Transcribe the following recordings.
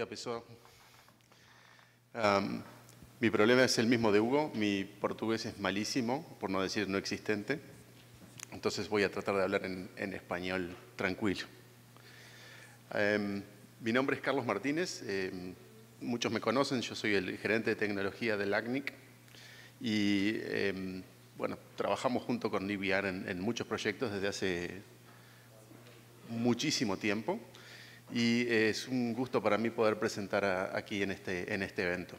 Pessoa. Mi problema es el mismo de Hugo. Mi portugués es malísimo, por no decir no existente. Entonces voy a tratar de hablar en español tranquilo. Mi nombre es Carlos Martínez. Muchos me conocen. Yo soy el gerente de tecnología del LACNIC. Y bueno, trabajamos junto con NIVR en muchos proyectos desde hace muchísimo tiempo. Y es un gusto para mí poder presentar aquí en este evento.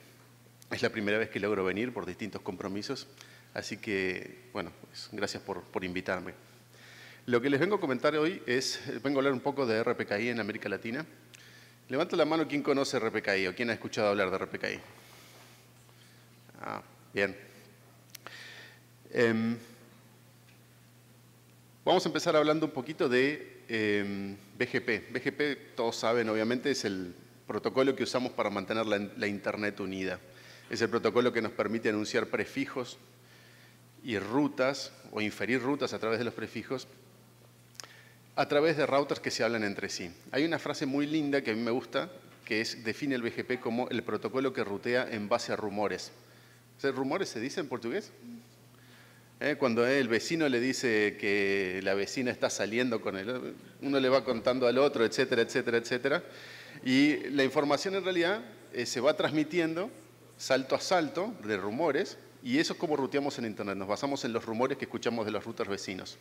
Es la primera vez que logro venir por distintos compromisos, así que, bueno, pues, gracias por invitarme. Lo que les vengo a comentar hoy vengo a hablar un poco de RPKI en América Latina. Levanta la mano quien conoce RPKI o quien ha escuchado hablar de RPKI. Bien. Vamos a empezar hablando un poquito de BGP. BGP, todos saben, obviamente, es el protocolo que usamos para mantener la Internet unida. Es el protocolo que nos permite anunciar prefijos y rutas o inferir rutas a través de los prefijos a través de routers que se hablan entre sí. Hay una frase muy linda que a mí me gusta, que define el BGP como el protocolo que rutea en base a rumores. ¿Rumores se dice en portugués? Cuando el vecino le dice que la vecina está saliendo con él, uno le va contando al otro, etcétera, etcétera, etcétera. Y la información en realidad se va transmitiendo salto a salto de rumores, y eso es como ruteamos en Internet. Nos basamos en los rumores que escuchamos de los routers vecinos.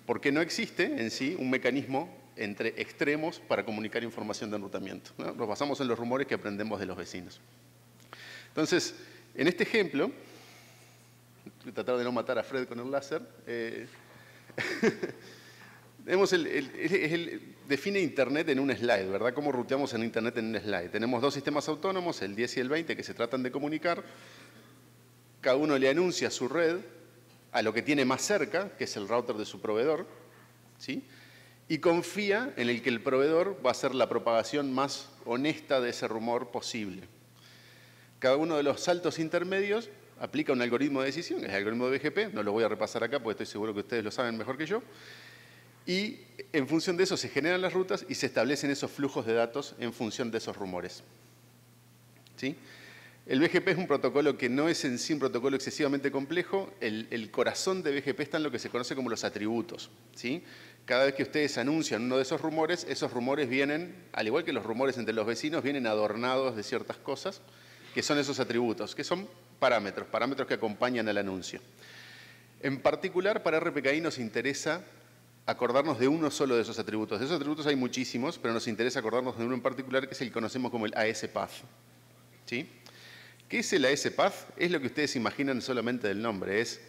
Porque no existe en sí un mecanismo entre extremos para comunicar información de enrutamiento, ¿no? Nos basamos en los rumores que aprendemos de los vecinos. Entonces, en este ejemplo, voy a tratar de no matar a Fred con el láser. Define Internet en un slide, ¿verdad? ¿Cómo ruteamos en Internet en un slide? Tenemos dos sistemas autónomos, el 10 y el 20, que se tratan de comunicar. Cada uno le anuncia su red a lo que tiene más cerca, que es el router de su proveedor, ¿sí? Y confía en el que el proveedor va a hacer la propagación más honesta de ese rumor posible. Cada uno de los saltos intermedios aplica un algoritmo de decisión, que es el algoritmo de BGP, no lo voy a repasar acá porque estoy seguro que ustedes lo saben mejor que yo, y en función de eso se generan las rutas y se establecen esos flujos de datos en función de esos rumores. ¿Sí? El BGP es un protocolo que no es en sí un protocolo excesivamente complejo. El corazón de BGP está en lo que se conoce como los atributos, ¿sí? Cada vez que ustedes anuncian uno de esos rumores vienen, al igual que los rumores entre los vecinos, vienen adornados de ciertas cosas, que son esos atributos, que son parámetros que acompañan al anuncio. En particular, para RPKI nos interesa acordarnos de uno solo de esos atributos. De esos atributos hay muchísimos, pero nos interesa acordarnos de uno en particular, que es el que conocemos como el AS Path. ¿Sí? ¿Qué es el AS Path? Es lo que ustedes imaginan solamente del nombre. Es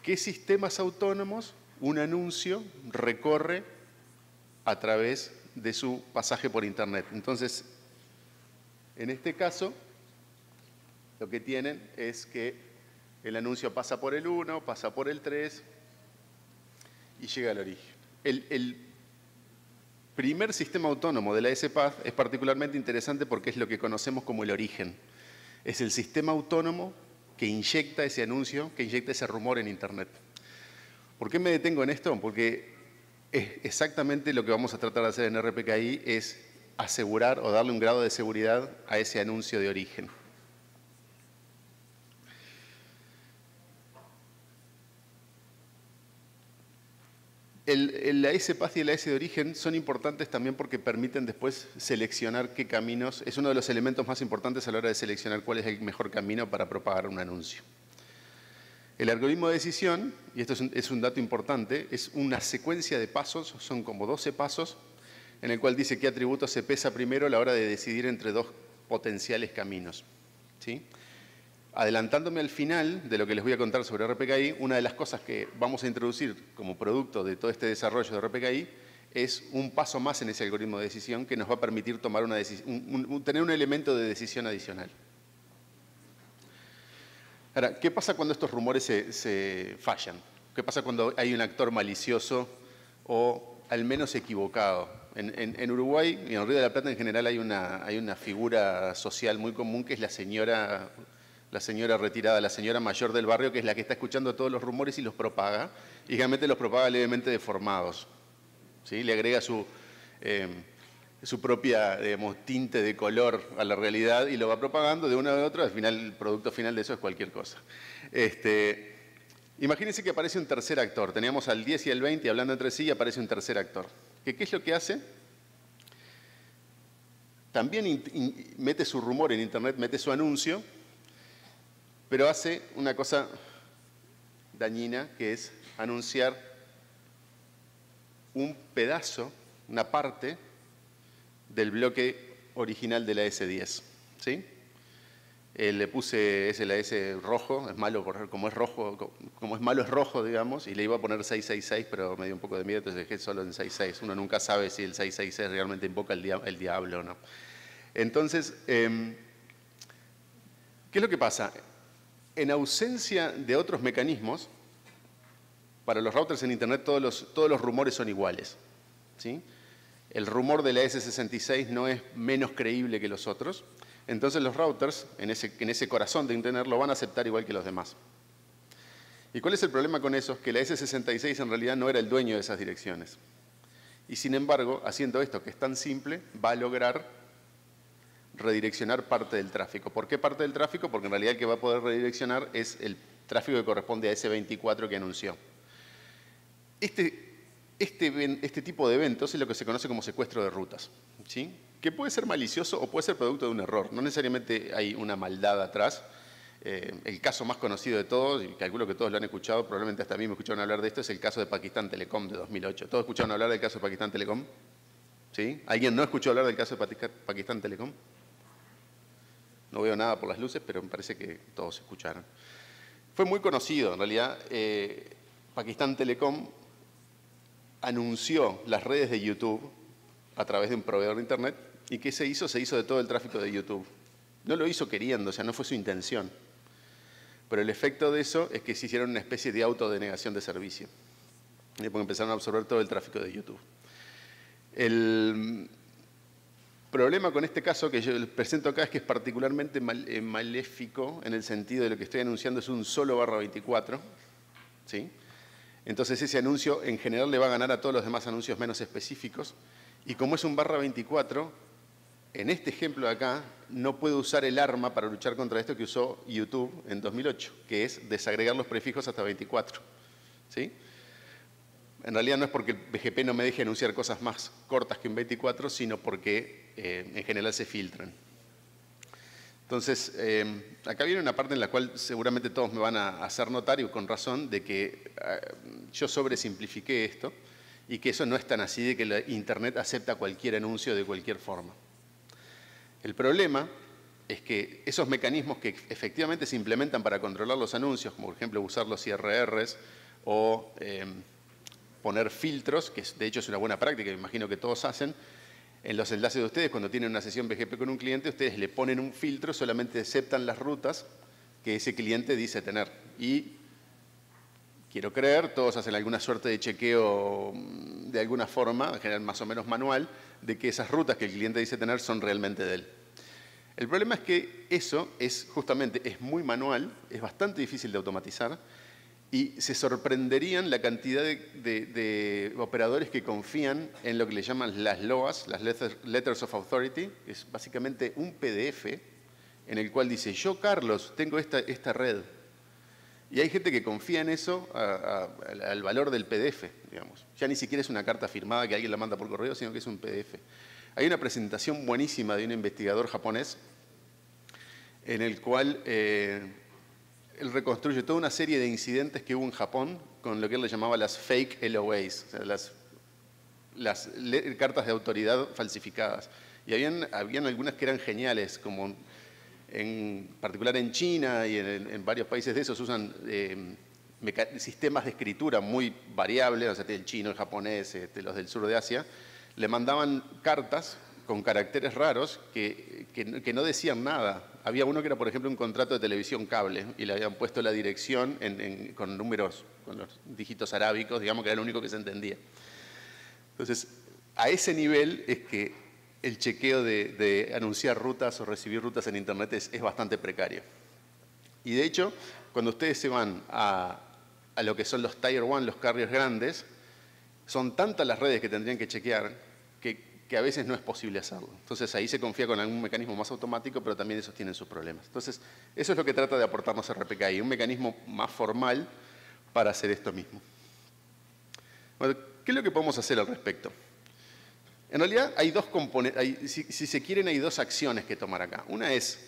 qué sistemas autónomos un anuncio recorre a través de su pasaje por Internet. Entonces, en este caso, lo que tienen es que el anuncio pasa por el 1, pasa por el 3 y llega al origen. El primer sistema autónomo de la AS-Path es particularmente interesante porque es lo que conocemos como el origen. Es el sistema autónomo que inyecta ese anuncio, que inyecta ese rumor en Internet. ¿Por qué me detengo en esto? Porque es exactamente lo que vamos a tratar de hacer en RPKI, es asegurar o darle un grado de seguridad a ese anuncio de origen. El AS Path y el AS de origen son importantes también porque permiten después seleccionar qué caminos. Es uno de los elementos más importantes a la hora de seleccionar cuál es el mejor camino para propagar un anuncio. El algoritmo de decisión, y esto es un dato importante, es una secuencia de pasos, son como 12 pasos, en el cual dice qué atributo se pesa primero a la hora de decidir entre dos potenciales caminos. ¿Sí? Adelantándome al final de lo que les voy a contar sobre RPKI, una de las cosas que vamos a introducir como producto de todo este desarrollo de RPKI es un paso más en ese algoritmo de decisión que nos va a permitir tomar tener un elemento de decisión adicional. Ahora, ¿qué pasa cuando estos rumores se fallan? ¿Qué pasa cuando hay un actor malicioso o al menos equivocado? En Uruguay y en Río de la Plata en general hay una figura social muy común que es la señora retirada, la señora mayor del barrio, que es la que está escuchando todos los rumores y los propaga, y realmente los propaga levemente deformados. ¿Sí? Le agrega su propia, digamos, tinte de color a la realidad y lo va propagando de uno a otro, al final el producto final de eso es cualquier cosa. Imagínense que aparece un tercer actor. Teníamos al 10 y al 20 hablando entre sí y aparece un tercer actor. ¿Qué es lo que hace? También mete su rumor en Internet, mete su anuncio, pero hace una cosa dañina, que es anunciar un pedazo, una parte del bloque original de la S10. ¿Sí? Le puse la S rojo, es malo, como es rojo, como es malo es rojo, digamos, y le iba a poner 666, pero me dio un poco de miedo, entonces dejé solo en 66. Uno nunca sabe si el 666 realmente invoca el diablo o no. Entonces, ¿qué es lo que pasa? En ausencia de otros mecanismos, para los routers en Internet todos los rumores son iguales. ¿Sí? El rumor de la S66 no es menos creíble que los otros. Entonces los routers, en ese corazón de Internet, lo van a aceptar igual que los demás. ¿Y cuál es el problema con eso? Es que la S66 en realidad no era el dueño de esas direcciones. Y sin embargo, haciendo esto, que es tan simple, va a lograr redireccionar parte del tráfico. ¿Por qué parte del tráfico? Porque en realidad el que va a poder redireccionar es el tráfico que corresponde a ese 24 que anunció. Este tipo de eventos es lo que se conoce como secuestro de rutas, ¿sí? Que puede ser malicioso o puede ser producto de un error. No necesariamente hay una maldad atrás. El caso más conocido de todos, y calculo que todos lo han escuchado, probablemente hasta a mí me escucharon hablar de esto, es el caso de Pakistan Telecom de 2008. ¿Todos escucharon hablar del caso de Pakistan Telecom? ¿Sí? ¿Alguien no escuchó hablar del caso de Pakistan Telecom? No veo nada por las luces, pero me parece que todos escucharon. Fue muy conocido, en realidad. Pakistan Telecom anunció las redes de YouTube a través de un proveedor de Internet. ¿Y qué se hizo? Se hizo de todo el tráfico de YouTube. No lo hizo queriendo, o sea, no fue su intención. Pero el efecto de eso es que se hicieron una especie de autodenegación de servicio. Porque empezaron a absorber todo el tráfico de YouTube. El problema con este caso que yo les presento acá es que es particularmente maléfico en el sentido de lo que estoy anunciando es un solo /24. ¿Sí? Entonces ese anuncio en general le va a ganar a todos los demás anuncios menos específicos. Y como es un /24, en este ejemplo de acá no puedo usar el arma para luchar contra esto que usó YouTube en 2008, que es desagregar los prefijos hasta 24. ¿Sí? En realidad no es porque el BGP no me deje anunciar cosas más cortas que un 24, sino porque en general se filtran. Entonces, acá viene una parte en la cual seguramente todos me van a hacer notar, y con razón, de que yo sobresimplifiqué esto y que eso no es tan así de que la Internet acepta cualquier anuncio de cualquier forma. El problema es que esos mecanismos que efectivamente se implementan para controlar los anuncios, como por ejemplo usar los IRRs o poner filtros, que de hecho es una buena práctica, me imagino que todos hacen, en los enlaces de ustedes, cuando tienen una sesión BGP con un cliente, ustedes le ponen un filtro, solamente aceptan las rutas que ese cliente dice tener. Y, quiero creer, todos hacen alguna suerte de chequeo de alguna forma, en general más o menos manual, de que esas rutas que el cliente dice tener son realmente de él. El problema es que eso es muy manual, es bastante difícil de automatizar, y se sorprenderían la cantidad de operadores que confían en lo que le llaman las LOAs, las Letters of Authority, que es básicamente un PDF en el cual dice, yo, Carlos, tengo esta red. Y hay gente que confía en eso al valor del PDF, digamos. Ya ni siquiera es una carta firmada que alguien la manda por correo, sino que es un PDF. Hay una presentación buenísima de un investigador japonés en el cual él reconstruye toda una serie de incidentes que hubo en Japón con lo que él le llamaba las fake LOAs, o sea, las cartas de autoridad falsificadas. Y habían algunas que eran geniales, como en particular en China y en varios países de esos usan sistemas de escritura muy variables, o sea, el chino, el japonés, los del sur de Asia, le mandaban cartas con caracteres raros que no decían nada. Había uno que era, por ejemplo, un contrato de televisión cable y le habían puesto la dirección con números, con los dígitos arábicos, digamos que era lo único que se entendía. Entonces, a ese nivel es que el chequeo de anunciar rutas o recibir rutas en Internet es bastante precario. Y de hecho, cuando ustedes se van a lo que son los Tier 1, los carriers grandes, son tantas las redes que tendrían que chequear que que a veces no es posible hacerlo. Entonces ahí se confía con algún mecanismo más automático, pero también esos tienen sus problemas. Entonces eso es lo que trata de aportarnos RPKI, un mecanismo más formal para hacer esto mismo. Bueno, ¿qué es lo que podemos hacer al respecto? En realidad hay dos componentes, si se quieren hay dos acciones que tomar acá. Una es,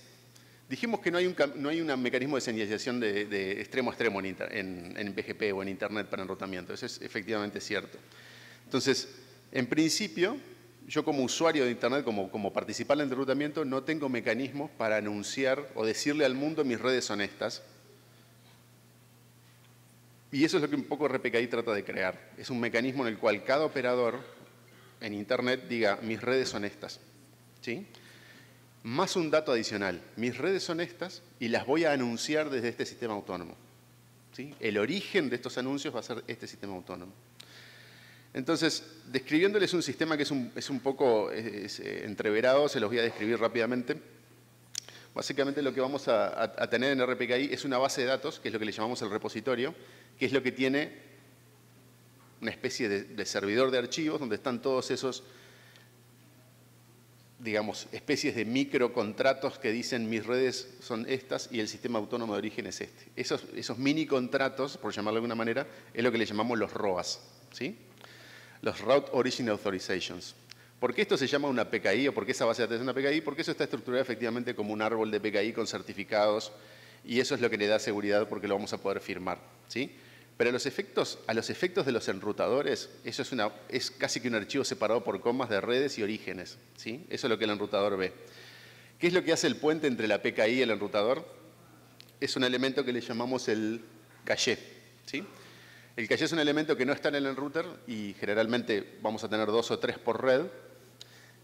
dijimos que no hay un mecanismo de señalización de extremo a extremo en BGP o en Internet para enrutamiento. Eso es efectivamente cierto. Entonces, en principio, yo como usuario de Internet, como participante en el enrutamiento, no tengo mecanismos para anunciar o decirle al mundo mis redes son estas. Y eso es lo que un poco RPKI trata de crear. Es un mecanismo en el cual cada operador en Internet diga, mis redes son estas. ¿Sí? Más un dato adicional, mis redes son estas y las voy a anunciar desde este sistema autónomo. ¿Sí? El origen de estos anuncios va a ser este sistema autónomo. Entonces, describiéndoles un sistema que es un poco entreverado, se los voy a describir rápidamente. Básicamente lo que vamos a tener en RPKI es una base de datos, que es lo que le llamamos el repositorio, que es lo que tiene una especie de servidor de archivos donde están todos esos, digamos, especies de microcontratos que dicen mis redes son estas y el sistema autónomo de origen es este. Esos mini contratos, por llamarlo de alguna manera, es lo que le llamamos los ROAs, ¿sí? Los Route Origin Authorizations. ¿Por qué esto se llama una PKI o por qué esa base de datos es una PKI? Porque eso está estructurado efectivamente como un árbol de PKI con certificados y eso es lo que le da seguridad porque lo vamos a poder firmar, ¿sí? Pero a los efectos de los enrutadores, eso es casi que un archivo separado por comas de redes y orígenes, ¿sí? Eso es lo que el enrutador ve. ¿Qué es lo que hace el puente entre la PKI y el enrutador? Es un elemento que le llamamos el caché, ¿sí? El caché es un elemento que no está en el enrouter y generalmente vamos a tener 2 o 3 por red.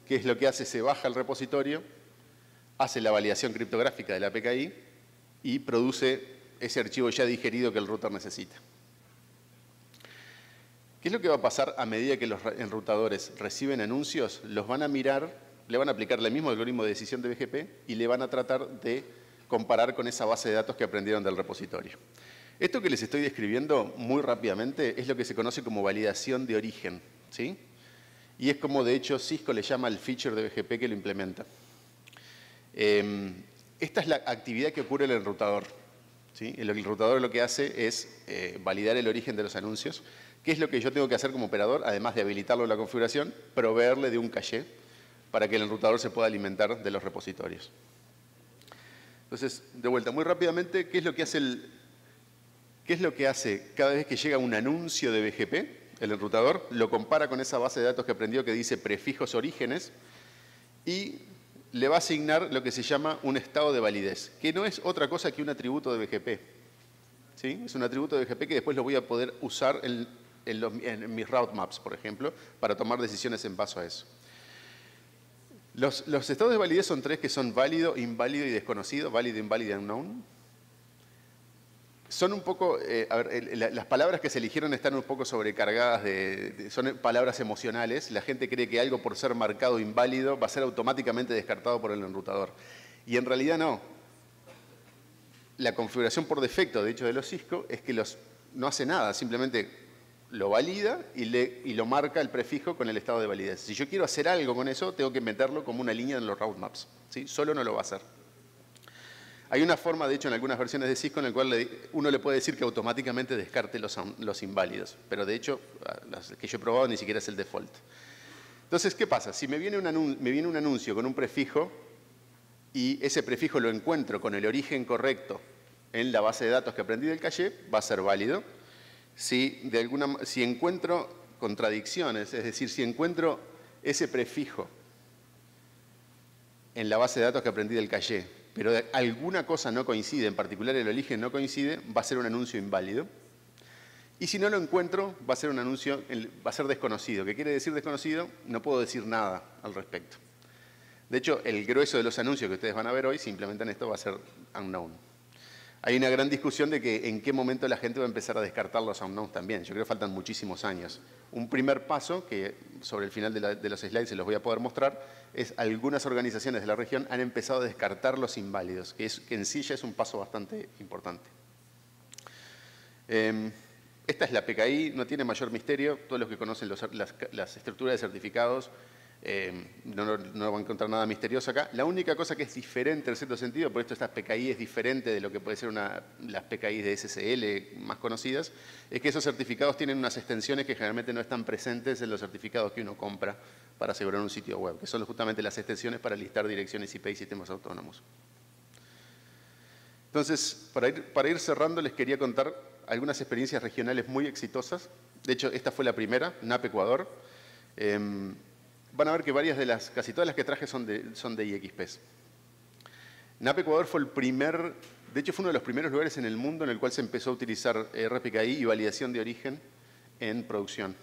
¿Qué es lo que hace? Se baja el repositorio, hace la validación criptográfica de la PKI y produce ese archivo ya digerido que el router necesita. ¿Qué es lo que va a pasar a medida que los enrutadores reciben anuncios? Los van a mirar, le van a aplicar el mismo algoritmo de decisión de BGP y le van a tratar de comparar con esa base de datos que aprendieron del repositorio. Esto que les estoy describiendo muy rápidamente es lo que se conoce como validación de origen, ¿sí? Y es como de hecho Cisco le llama el feature de BGP que lo implementa. Esta es la actividad que ocurre en el enrutador, ¿sí? El enrutador lo que hace es validar el origen de los anuncios. ¿Qué es lo que yo tengo que hacer como operador? Además de habilitarlo en la configuración, proveerle de un caché para que el enrutador se pueda alimentar de los repositorios. Entonces, de vuelta, muy rápidamente, ¿qué es lo que hace cada vez que llega un anuncio de BGP? El enrutador lo compara con esa base de datos que aprendió que dice prefijos orígenes y le va a asignar lo que se llama un estado de validez, que no es otra cosa que un atributo de BGP. ¿Sí? Es un atributo de BGP que después lo voy a poder usar en mis route maps, por ejemplo, para tomar decisiones en base a eso. Los estados de validez son 3 que son válido, inválido y desconocido, válido, inválido y unknown. Son un poco, las palabras que se eligieron están un poco sobrecargadas, son palabras emocionales. La gente cree que algo por ser marcado inválido va a ser automáticamente descartado por el enrutador. Y en realidad no. La configuración por defecto, de hecho, de los Cisco es que no hace nada, simplemente lo valida y lo marca el prefijo con el estado de validez. Si yo quiero hacer algo con eso, tengo que meterlo como una línea en los route maps, ¿sí? Solo no lo va a hacer. Hay una forma, de hecho, en algunas versiones de Cisco en la cual uno le puede decir que automáticamente descarte los inválidos, pero de hecho, las que yo he probado ni siquiera es el default. Entonces, ¿qué pasa? Si me viene un anuncio con un prefijo y ese prefijo lo encuentro con el origen correcto en la base de datos que aprendí del caché, va a ser válido. Si encuentro contradicciones, es decir, si encuentro ese prefijo en la base de datos que aprendí del caché, pero alguna cosa no coincide, en particular el origen no coincide, va a ser un anuncio inválido. Y si no lo encuentro, va a ser un anuncio, va a ser desconocido. ¿Qué quiere decir desconocido? No puedo decir nada al respecto. De hecho, el grueso de los anuncios que ustedes van a ver hoy, si implementan esto, va a ser unknown. Hay una gran discusión de que en qué momento la gente va a empezar a descartar los unknowns también. Yo creo que faltan muchísimos años. Un primer paso, que sobre el final de los slides se los voy a poder mostrar, es algunas organizaciones de la región han empezado a descartar los inválidos, que en sí ya es un paso bastante importante. Esta es la PKI, no tiene mayor misterio. Todos los que conocen las estructuras de certificados No van a encontrar nada misterioso acá. La única cosa que es diferente en cierto sentido, por esto estas PKI es diferente de lo que puede ser las PKI de SSL más conocidas, es que esos certificados tienen unas extensiones que generalmente no están presentes en los certificados que uno compra para asegurar un sitio web, que son justamente las extensiones para listar direcciones IP y sistemas autónomos. Entonces, para ir cerrando, les quería contar algunas experiencias regionales muy exitosas. De hecho, esta fue la primera, NAP Ecuador. Van a ver que casi todas las que traje son de IXPs. NAP Ecuador fue de hecho fue uno de los primeros lugares en el mundo en el cual se empezó a utilizar RPKI y validación de origen en producción.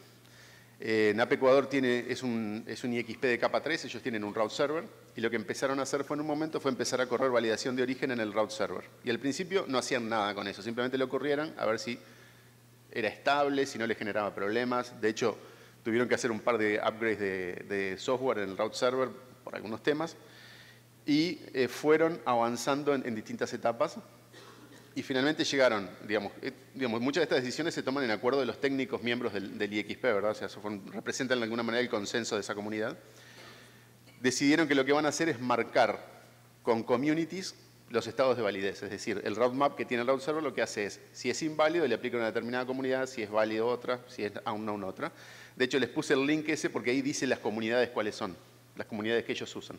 NAP Ecuador es un IXP de capa 3, ellos tienen un route server, y lo que empezaron a hacer en un momento fue empezar a correr validación de origen en el route server. Y al principio no hacían nada con eso, simplemente lo corrieran a ver si era estable, si no les generaba problemas. De hecho, tuvieron que hacer un par de upgrades de software en el route server por algunos temas, y fueron avanzando en distintas etapas. Y finalmente llegaron, muchas de estas decisiones se toman en acuerdo de los técnicos miembros del IXP, ¿verdad? O sea, representan de alguna manera el consenso de esa comunidad. Decidieron que lo que van a hacer es marcar con communities los estados de validez. Es decir, el route map que tiene el route server lo que hace es, si es inválido, le aplica a una determinada comunidad, si es válido otra, si es aún no una otra. De hecho, les puse el link ese porque ahí dice las comunidades cuáles son, las comunidades que ellos usan.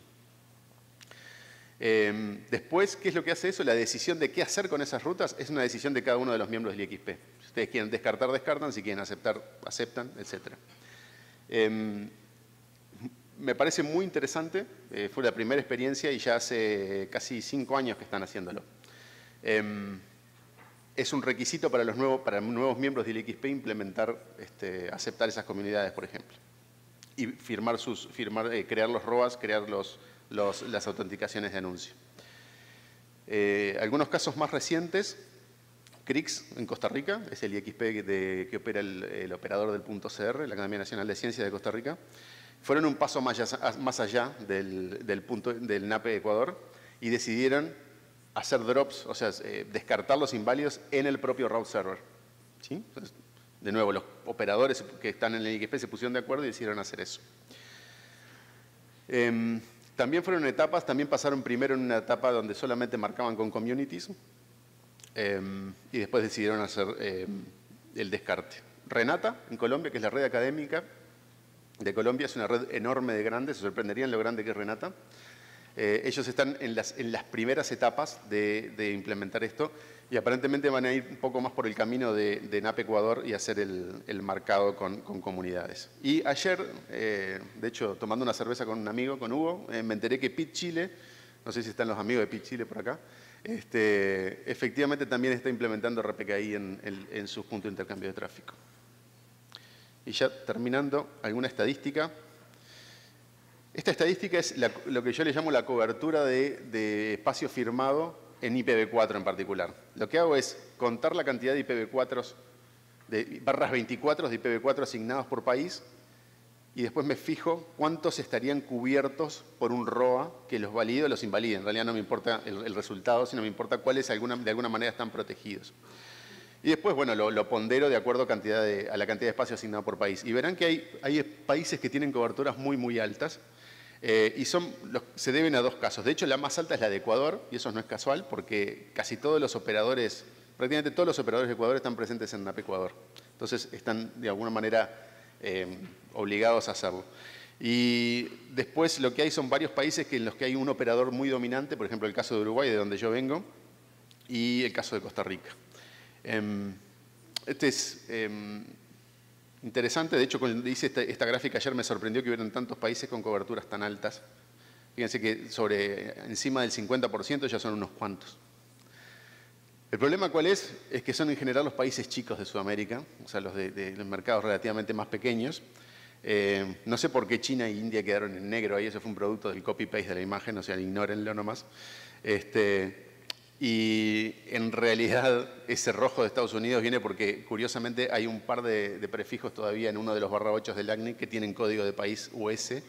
Después, ¿qué es lo que hace eso? La decisión de qué hacer con esas rutas es una decisión de cada uno de los miembros del IXP. Si ustedes quieren descartar, descartan. Si quieren aceptar, aceptan, etc. Me parece muy interesante. Fue la primera experiencia y ya hace casi 5 años que están haciéndolo. Es un requisito para los nuevos miembros del IXP implementar, aceptar esas comunidades, por ejemplo. Y crear los ROAS, crear las autenticaciones de anuncio. Algunos casos más recientes, CRIX en Costa Rica, es el IXP que opera el operador del .cr, la Academia Nacional de Ciencias de Costa Rica, fueron un paso más allá del NAP Ecuador y decidieron hacer drops, o sea, descartar los inválidos en el propio route server. ¿Sí? Entonces, de nuevo, los operadores que están en el IXP se pusieron de acuerdo y decidieron hacer eso. También pasaron primero en una etapa donde solamente marcaban con communities y después decidieron hacer el descarte. Renata, en Colombia, que es la red académica de Colombia, es una red enorme de grande, se sorprenderían lo grande que es Renata. Ellos están en las primeras etapas de implementar esto y aparentemente van a ir un poco más por el camino de NAP Ecuador y hacer el marcado con comunidades. Y ayer, de hecho, tomando una cerveza con un amigo, con Hugo, me enteré que PIT Chile, no sé si están los amigos de PIT Chile por acá, efectivamente también está implementando RPKI en sus puntos de intercambio de tráfico. Y ya terminando, alguna estadística. Esta estadística es lo que yo le llamo la cobertura de espacio firmado en IPv4 en particular. Lo que hago es contar la cantidad de IPv4, de barras 24 de IPv4 asignados por país y después me fijo cuántos estarían cubiertos por un ROA que los valide o los invalide. En realidad no me importa el resultado, sino me importa cuáles de alguna manera están protegidos. Y después, bueno, lo pondero de acuerdo a la cantidad de espacio asignado por país. Y verán que hay países que tienen coberturas muy, muy altas. Y se deben a 2 casos. De hecho, la más alta es la de Ecuador, y eso no es casual, porque casi todos los operadores, prácticamente todos los operadores de Ecuador están presentes en NAP Ecuador. Entonces, están de alguna manera obligados a hacerlo. Y después lo que hay son varios países en los que hay un operador muy dominante, por ejemplo, el caso de Uruguay, de donde yo vengo, y el caso de Costa Rica. Este es interesante, de hecho, cuando hice esta gráfica ayer me sorprendió que hubieran tantos países con coberturas tan altas. Fíjense que encima del 50% ya son unos cuantos. El problema ¿cuál es? Es que son en general los países chicos de Sudamérica, o sea, los de los mercados relativamente más pequeños. No sé por qué China e India quedaron en negro ahí, eso fue un producto del copy-paste de la imagen, o sea, ignórenlo nomás. Y en realidad ese rojo de Estados Unidos viene porque curiosamente hay un par de prefijos todavía en uno de los /8 del LACNIC que tienen código de país US,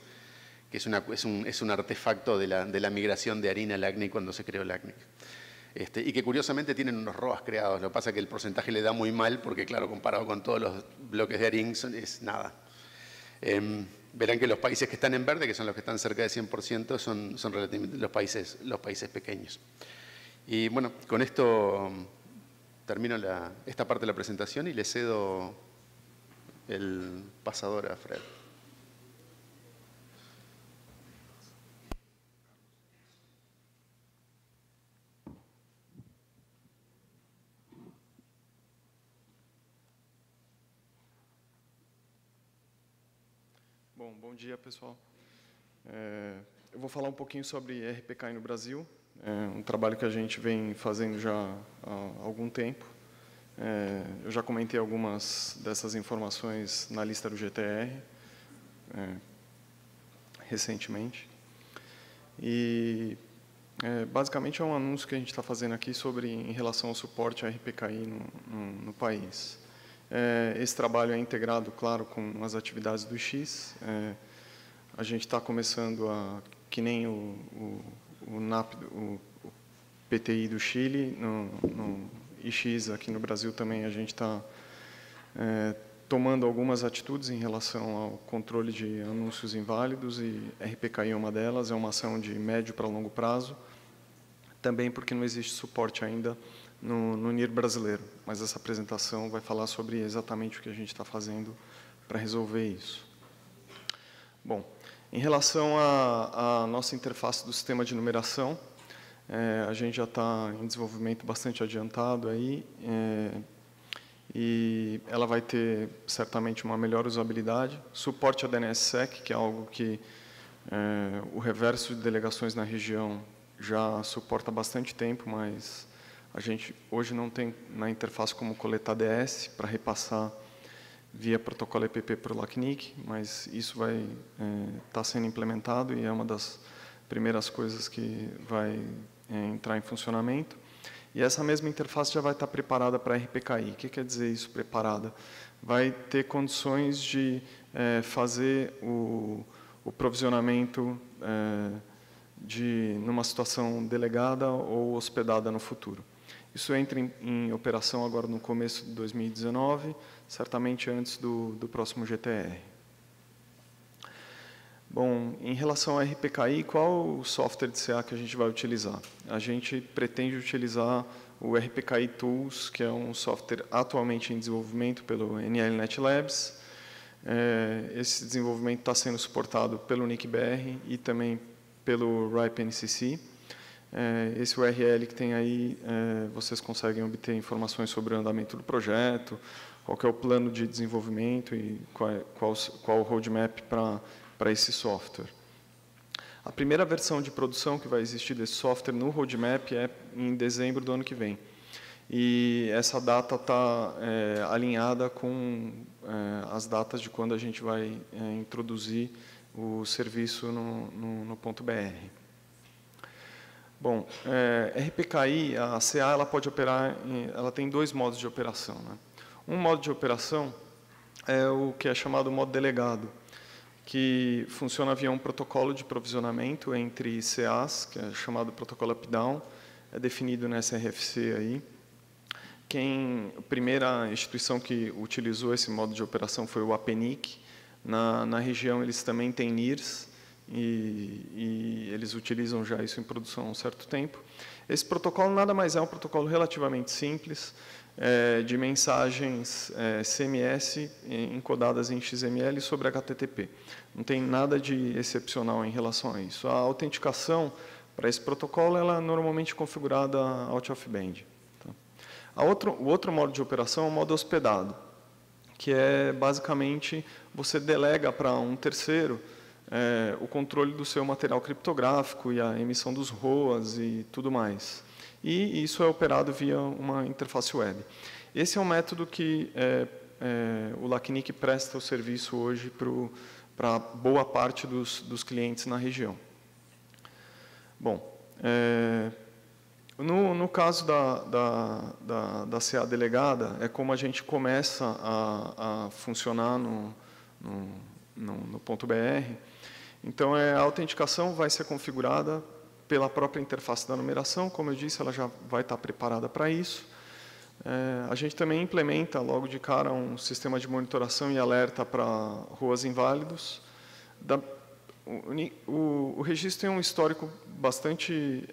que es un artefacto de la migración de harina al LACNIC cuando se creó el LACNIC. Y que curiosamente tienen unos ROAS creados, lo que pasa es que el porcentaje le da muy mal porque claro, comparado con todos los bloques de ARIN es nada. Verán que los países que están en verde, que son los que están cerca de 100%, son relativamente los países pequeños. Y bueno, con esto termino esta parte de la presentación y le cedo el pasador a Fred. Bom dia, pessoal. Eu vou falar um pouquinho sobre RPKI no Brasil. É um trabalho que a gente vem fazendo já há algum tempo. Eu já comentei algumas dessas informações na lista do GTR recentemente. E, basicamente, é um anúncio que a gente está fazendo aqui em relação ao suporte a RPKI no país. Esse trabalho é integrado, claro, com as atividades do IX. A gente está começando que nem o PTI do Chile, no IX aqui no Brasil também a gente está tomando algumas atitudes em relação ao controle de anúncios inválidos, e RPKI é uma delas, é uma ação de médio para longo prazo, também porque não existe suporte ainda no NIR brasileiro, mas essa apresentação vai falar sobre exatamente o que a gente está fazendo para resolver isso. Bom, em relação à nossa interface do sistema de numeração, a gente já está em desenvolvimento bastante adiantado aí, e ela vai ter certamente uma melhor usabilidade, suporte a DNSSEC, que é algo que o reverso de delegações na região já suporta há bastante tempo, mas a gente hoje não tem na interface como coletar DS para repassar via protocolo EPP para o LACNIC, mas isso vai estar sendo implementado e é uma das primeiras coisas que vai entrar em funcionamento. E essa mesma interface já vai estar preparada para RPKI. O que quer dizer isso, preparada? Vai ter condições de fazer o provisionamento numa situação delegada ou hospedada no futuro. Isso entra em operação agora no começo de 2019, certamente antes do próximo GTR. Bom, em relação ao RPKI, qual o software de CA que a gente vai utilizar? A gente pretende utilizar o RPKI Tools, que é um software atualmente em desenvolvimento pelo NLNet Labs. Esse desenvolvimento está sendo suportado pelo NICBR e também pelo RIPE NCC. Esse URL que tem aí, vocês conseguem obter informações sobre o andamento do projeto, qual que é o plano de desenvolvimento e qual o roadmap para esse software. A primeira versão de produção que vai existir desse software no roadmap é em dezembro do ano que vem. E essa data está alinhada com as datas de quando a gente vai introduzir o serviço no .br. Bom, RPKI, a CA, ela pode operar, ela tem dois modos de operação, né? Um modo de operação é o que é chamado modo delegado, que funciona via um protocolo de provisionamento entre CAs, que é chamado protocolo up-down, é definido na SRFC aí. A primeira instituição que utilizou esse modo de operação foi o APNIC. Na região eles também têm NIRs, e eles utilizam já isso em produção há um certo tempo. Esse protocolo nada mais é um protocolo relativamente simples, de mensagens CMS encodadas em XML sobre HTTP. Não tem nada de excepcional em relação a isso. A autenticação para esse protocolo ela é normalmente configurada out of band. Tá? O outro modo de operação é o modo hospedado, que é basicamente você delega para um terceiro o controle do seu material criptográfico e a emissão dos ROAs e tudo mais. E isso é operado via uma interface web. Esse é um método que o LACNIC presta o serviço hoje para boa parte dos clientes na região. Bom, no caso da CA delegada, é como a gente começa a funcionar no .br. Então, a autenticação vai ser configurada pela própria interface da numeração. Como eu disse, ela já vai estar preparada para isso. A gente também implementa, logo de cara, um sistema de monitoração e alerta para ROAs inválidos. o registro tem um histórico bastante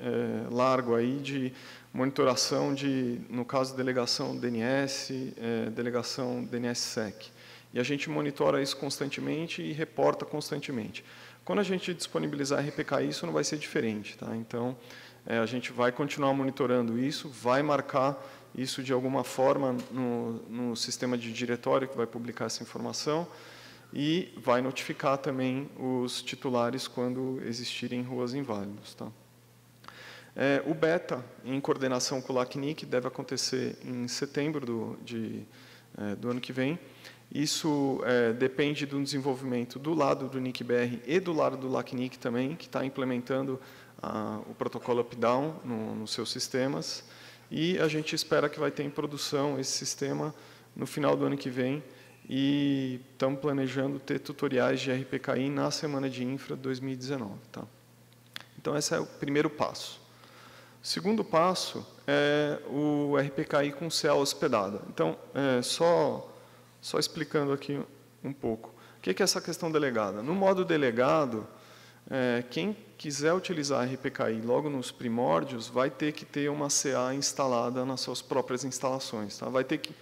largo aí de monitoração de, no caso, delegação DNS, delegação DNSSEC. E a gente monitora isso constantemente e reporta constantemente. Quando a gente disponibilizar RPKI, isso não vai ser diferente. Tá? Então, a gente vai continuar monitorando isso, vai marcar isso de alguma forma no sistema de diretório que vai publicar essa informação e vai notificar também os titulares quando existirem ruas inválidos. Tá? O beta, em coordenação com o LACNIC, deve acontecer em setembro do ano que vem. Isso depende do desenvolvimento do lado do NIC-BR e do lado do LACNIC também, que está implementando o protocolo up-down nos seus sistemas. E a gente espera que vai ter em produção esse sistema no final do ano que vem. E estamos planejando ter tutoriais de RPKI na Semana de Infra 2019. Tá? Então, esse é o primeiro passo. O segundo passo é o RPKI com CA hospedada. Então, só explicando aqui um pouco. O que é essa questão delegada? No modo delegado, quem quiser utilizar RPKI logo nos primórdios vai ter que ter uma CA instalada nas suas próprias instalações. Tá? Vai ter que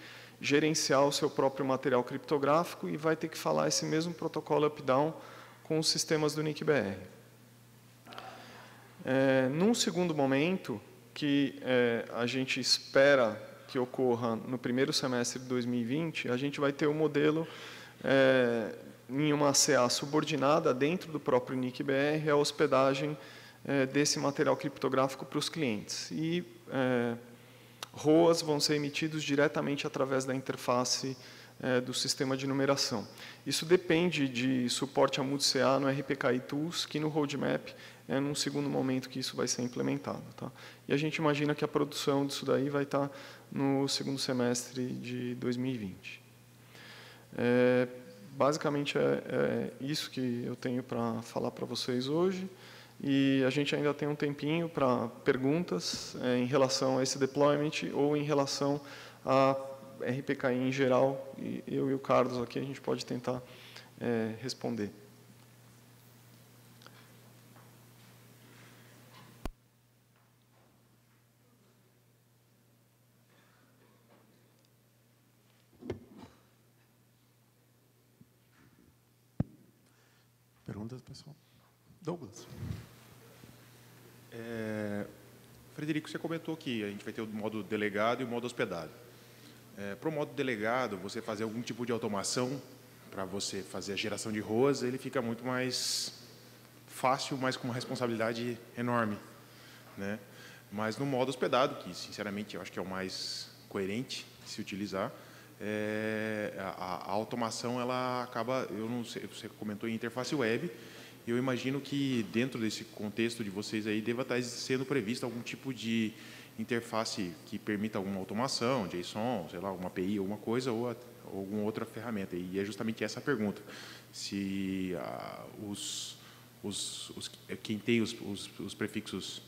gerenciar o seu próprio material criptográfico e vai ter que falar esse mesmo protocolo up-down com os sistemas do NIC-BR. Num segundo momento, que a gente espera que ocorra no primeiro semestre de 2020, a gente vai ter o modelo em uma CA subordinada dentro do próprio NIC-BR, a hospedagem desse material criptográfico para os clientes. E ROAs vão ser emitidos diretamente através da interface do sistema de numeração. Isso depende de suporte a multi-CA no RPKI Tools, que no roadmap num segundo momento que isso vai ser implementado. Tá? E a gente imagina que a produção disso daí vai estar no segundo semestre de 2020. Basicamente é isso que eu tenho para falar para vocês hoje. E a gente ainda tem um tempinho para perguntas em relação a esse deployment ou em relação a RPKI em geral. E eu e o Carlos aqui a gente pode tentar responder. Perguntas, pessoal? Douglas. Frederico, você comentou que a gente vai ter o modo delegado e o modo hospedado. Para o modo delegado, você fazer algum tipo de automação para você fazer a geração de ROAs, ele fica muito mais fácil, mas com uma responsabilidade enorme, né? Mas no modo hospedado, que sinceramente eu acho que é o mais coerente de se utilizar, a automação ela acaba, eu não sei, você comentou em interface web, eu imagino que dentro desse contexto de vocês aí deva estar sendo previsto algum tipo de interface que permita alguma automação, JSON, sei lá, alguma API, alguma coisa, ou alguma outra ferramenta. E é justamente essa a pergunta. Se quem tem os prefixos,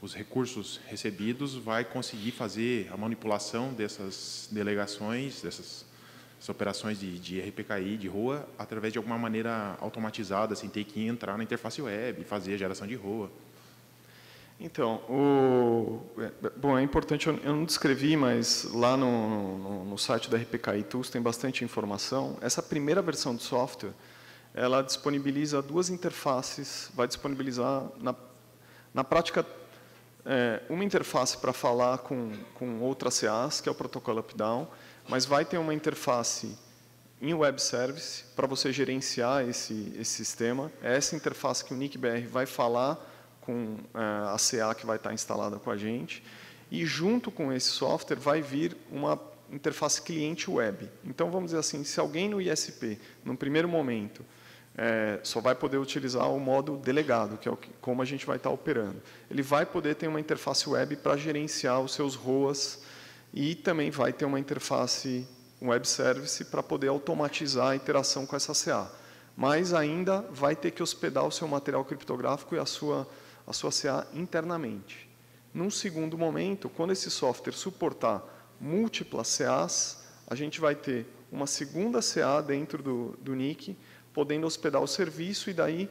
os recursos recebidos, vai conseguir fazer a manipulação dessas delegações, dessas operações de RPKI, de ROA, através de alguma maneira automatizada, sem ter que entrar na interface web e fazer a geração de ROA. Então, bom, é importante, eu não descrevi, mas lá no site da RPKI Tools tem bastante informação. Essa primeira versão do software, ela disponibiliza duas interfaces, vai disponibilizar, na prática, uma interface para falar com outras CAs, que é o protocolo up-down, mas vai ter uma interface em web service para você gerenciar esse sistema. É essa interface que o NIC-BR vai falar com a CA que vai estar instalada com a gente, e junto com esse software vai vir uma interface cliente web. Então, vamos dizer assim, se alguém no ISP, num primeiro momento, só vai poder utilizar o modo delegado, que é como a gente vai estar operando, ele vai poder ter uma interface web para gerenciar os seus ROAs e também vai ter uma interface web service para poder automatizar a interação com essa CA. Mas ainda vai ter que hospedar o seu material criptográfico e a sua CA internamente. Num segundo momento, quando esse software suportar múltiplas CAs, a gente vai ter uma segunda CA dentro do NIC podendo hospedar o serviço e daí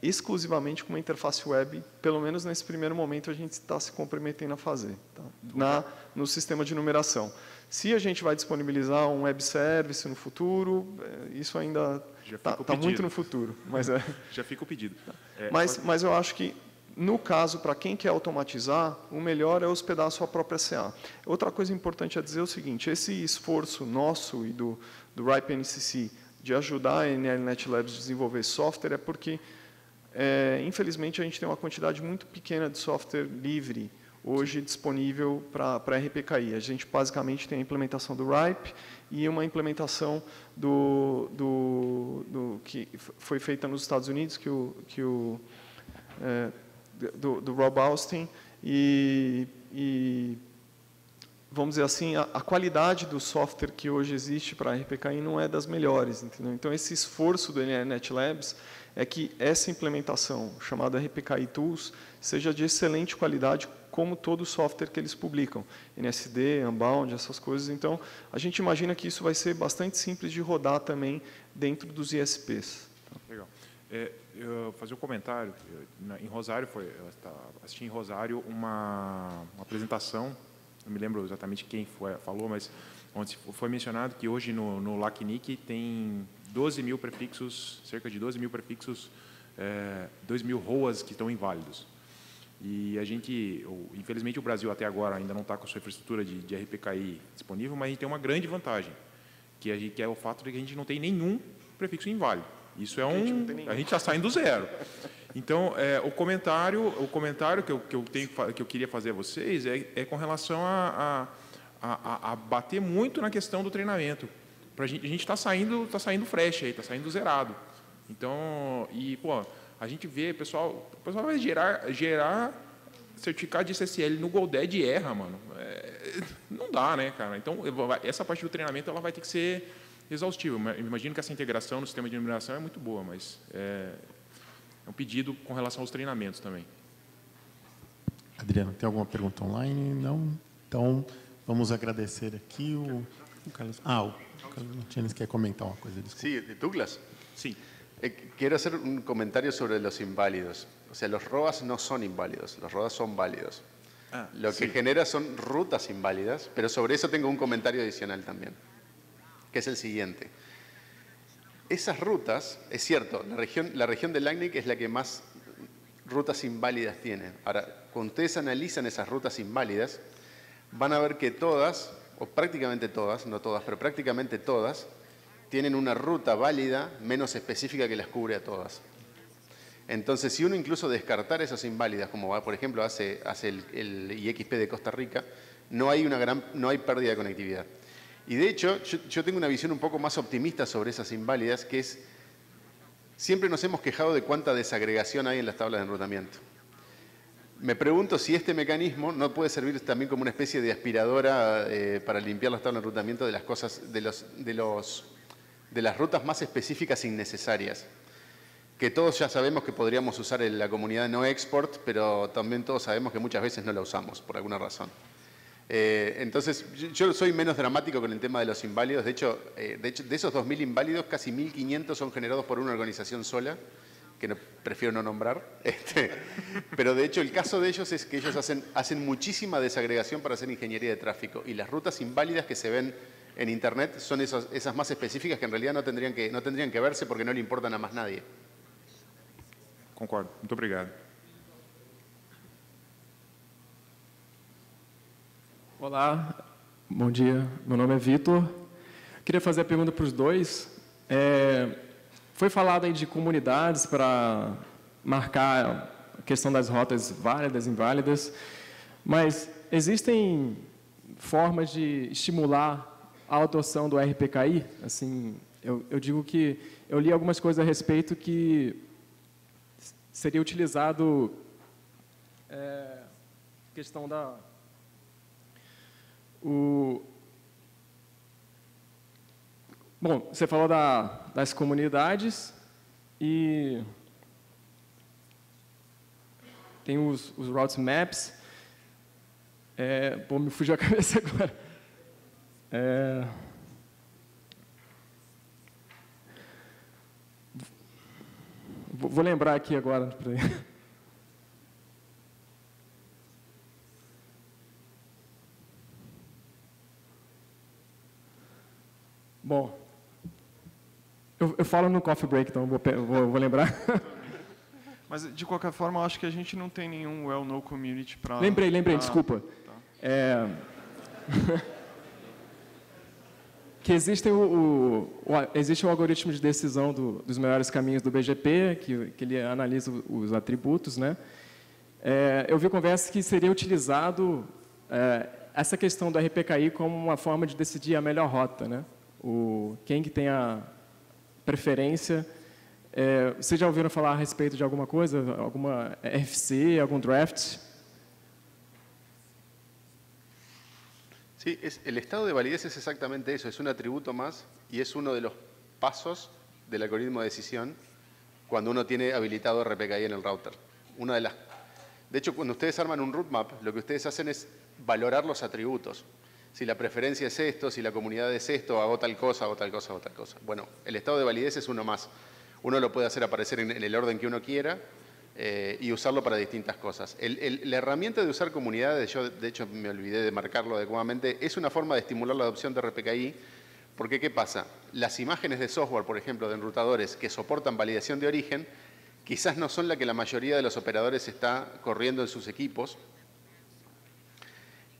exclusivamente com uma interface web, pelo menos nesse primeiro momento a gente está se comprometendo a fazer, tá? No sistema de numeração. Se a gente vai disponibilizar um web service no futuro, isso ainda está muito no futuro. Mas já fica o pedido. Mas eu acho que, no caso, para quem quer automatizar, o melhor é hospedar a sua própria CA. Outra coisa importante a dizer é o seguinte, esse esforço nosso e do RIPE NCC de ajudar a NLNet Labs a desenvolver software é porque, infelizmente, a gente tem uma quantidade muito pequena de software livre hoje disponível para RPKI. A gente basicamente tem a implementação do RIPE e uma implementação que foi feita nos Estados Unidos, do Rob Austin, e vamos dizer assim, a qualidade do software que hoje existe para RPKI não é das melhores, entendeu? Então, esse esforço do NLNet Labs é que essa implementação, chamada RPKI Tools, seja de excelente qualidade, como todo o software que eles publicam, NSD, Unbound, essas coisas. Então, a gente imagina que isso vai ser bastante simples de rodar também dentro dos ISPs. Legal. Eu fazer um comentário. Em Rosário, assisti em Rosário uma apresentação, não me lembro exatamente quem falou, mas onde foi mencionado que hoje no LACNIC tem 12 mil prefixos, cerca de 12 mil prefixos, 2 mil ROAs que estão inválidos. E infelizmente, o Brasil até agora ainda não está com a sua infraestrutura de RPKI disponível, mas a gente tem uma grande vantagem, que é o fato de que a gente não tem nenhum prefixo inválido. Isso a gente está saindo do zero. Então, o comentário que eu queria fazer a vocês é com relação a bater muito na questão do treinamento. A gente está saindo fresh aí, está saindo zerado. Então, a gente vê, o pessoal vai gerar certificado de SSL no GoDaddy e erra, mano. Não dá, né, cara? Então, essa parte do treinamento ela vai ter que ser exaustiva. Eu imagino que essa integração no sistema de numeração é muito boa, mas é um pedido com relação aos treinamentos também. Adriano, tem alguma pergunta online? Não? Então, vamos agradecer aqui o Carlos. O Carlos Martínez quer comentar uma coisa. Desculpa. Sí, Douglas. Sí. Quiero hacer un comentario sobre los inválidos. O sea, los ROAS no son inválidos, los ROAS son válidos. Lo que genera son rutas inválidas, pero sobre eso tengo un comentario adicional también, que es el siguiente. Esas rutas, es cierto, la región del LACNIC es la que más rutas inválidas tiene. Ahora, cuando ustedes analizan esas rutas inválidas, van a ver que todas, o prácticamente todas, no todas, pero prácticamente todas, tienen una ruta válida menos específica que las cubre a todas. Entonces, si uno incluso descartar esas inválidas, como por ejemplo hace el IXP de Costa Rica, no hay pérdida de conectividad. Y de hecho, yo tengo una visión un poco más optimista sobre esas inválidas, que es, siempre nos hemos quejado de cuánta desagregación hay en las tablas de enrutamiento. Me pregunto si este mecanismo no puede servir también como una especie de aspiradora para limpiar las tablas de enrutamiento de las cosas, de las rutas más específicas e innecesarias, que todos ya sabemos que podríamos usar en la comunidad no export, pero también todos sabemos que muchas veces no la usamos por alguna razón. Entonces, yo soy menos dramático con el tema de los inválidos. De hecho, de esos 2.000 inválidos, casi 1.500 son generados por una organización sola, que prefiero no nombrar. Pero de hecho, el caso de ellos es que ellos hacen muchísima desagregación para hacer ingeniería de tráfico. Y las rutas inválidas que se ven en Internet son esas más específicas que en realidad no tendrían que verse porque no le importan a más nadie. Concordo. Muito obrigado. Olá, bom dia. Meu nome é Vitor. Queria fazer a pergunta para os dois. Foi falado aí de comunidades para marcar a questão das rotas válidas, inválidas, mas existem formas de estimular a adoção do RPKI? Assim, eu digo que eu li algumas coisas a respeito que seria utilizado questão Bom, você falou das comunidades e tem os route maps. Me fugiu a cabeça agora. Vou lembrar aqui agora. Bom, eu falo no coffee break, então vou lembrar. Mas, de qualquer forma, eu acho que a gente não tem nenhum well-known community para... Lembrei, desculpa. Tá. Que existe o algoritmo de decisão dos melhores caminhos do BGP, que ele analisa os atributos, né? Eu vi conversa que seria utilizado essa questão do RPKI como uma forma de decidir a melhor rota, né? Quem que tem a preferência. Vocês já ouviram falar a respeito de alguma coisa? Alguma RFC, algum draft? Sí, el estado de validez es exactamente eso, es un atributo más y es uno de los pasos del algoritmo de decisión cuando uno tiene habilitado RPKI en el router. De hecho, cuando ustedes arman un route map, lo que ustedes hacen es valorar los atributos. Si la preferencia es esto, si la comunidad es esto, hago tal cosa, hago tal cosa, hago tal cosa. Bueno, el estado de validez es uno más. Uno lo puede hacer aparecer en el orden que uno quiera y usarlo para distintas cosas. La herramienta de usar comunidades, yo de hecho me olvidé de marcarlo adecuadamente, es una forma de estimular la adopción de RPKI, porque ¿qué pasa? Las imágenes de software, por ejemplo, de enrutadores que soportan validación de origen, quizás no son la que la mayoría de los operadores está corriendo en sus equipos,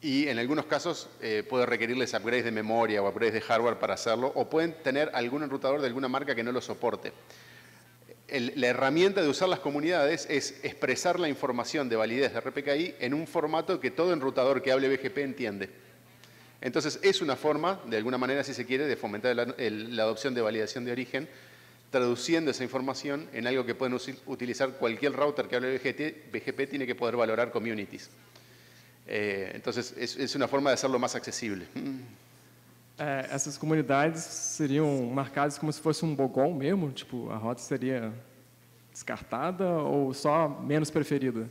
y en algunos casos puede requerirles upgrades de memoria o upgrades de hardware para hacerlo, o pueden tener algún enrutador de alguna marca que no lo soporte. La herramienta de usar las comunidades es expresar la información de validez de RPKI en un formato que todo enrutador que hable BGP entiende. Entonces, es una forma, de alguna manera, si se quiere, de fomentar la adopción de validación de origen, traduciendo esa información en algo que pueden utilizar cualquier router que hable BGP, tiene que poder valorar communities. Entonces, es una forma de hacerlo más accesible. Essas comunidades seriam marcadas como se fosse bogon mesmo? Tipo, a rota seria descartada ou só menos preferida?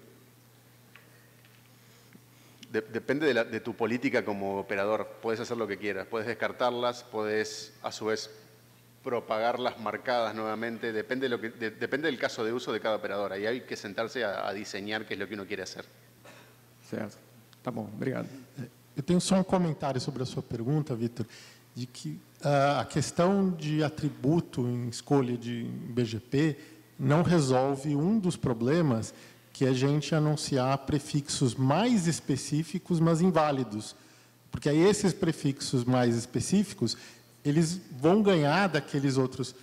Depende de tu política como operador. Puedes hacer lo que quieras. Puedes descartarlas, puedes a su vez propagarlas marcadas nuevamente. Depende del caso de uso de cada operador. Ahí hay que sentarse a diseñar qué es lo que uno quiere hacer. Certo. Tá bom, obrigado. Eu tenho só um comentário sobre a sua pergunta, Vitor, de que a questão de atributo em escolha de BGP não resolve um dos problemas, que é a gente anunciar prefixos mais específicos, mas inválidos. Porque aí esses prefixos mais específicos, eles vão ganhar daqueles outros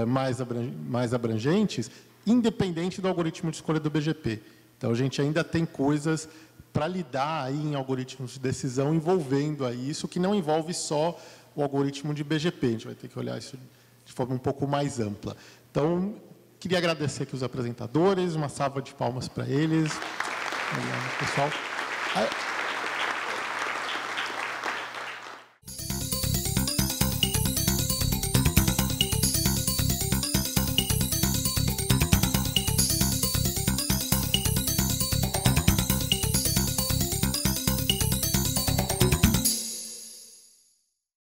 mais abrangentes, independente do algoritmo de escolha do BGP. Então, a gente ainda tem coisas para lidar aí em algoritmos de decisão envolvendo aí isso, que não envolve só o algoritmo de BGP. A gente vai ter que olhar isso de forma um pouco mais ampla. Então, queria agradecer aqui os apresentadores, uma salva de palmas para eles. Pessoal.